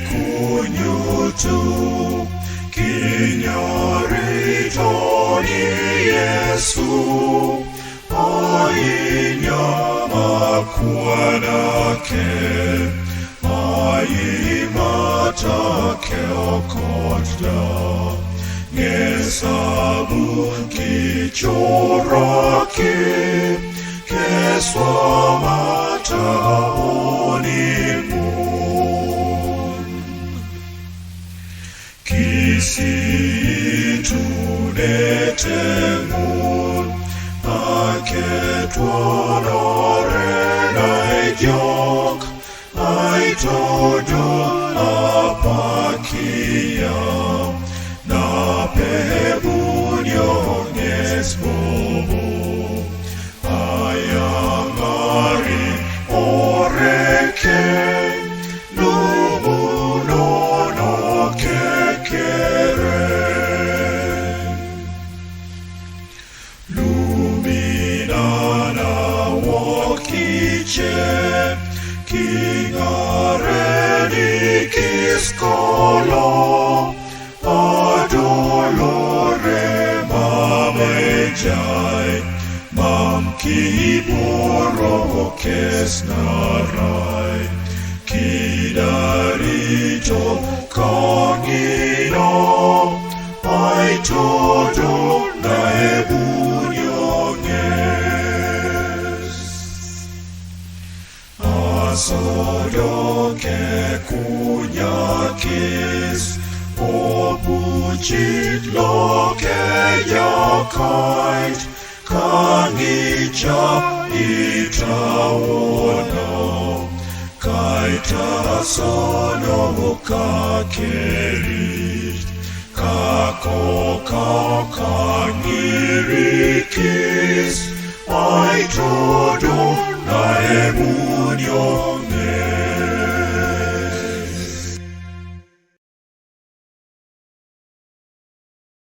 kunyutu kinyaritoni Yesu ainyama kwanake aimatake okotda ngesabu kichorake keswamata onimun kisitunetengun aketwanorelaijok aitodo apakia napebunyonesbobo ayangari oreke numunono kekere luminana wokiche kingareni kiskolo adolore mamejai mam kiboro kesnarai kidarito kangino aitodo naebunyonges asodoke kunyakis obuchit loke yakait kangicha itawona kaitasono kakerit kakokangirikis aitodo naebunyo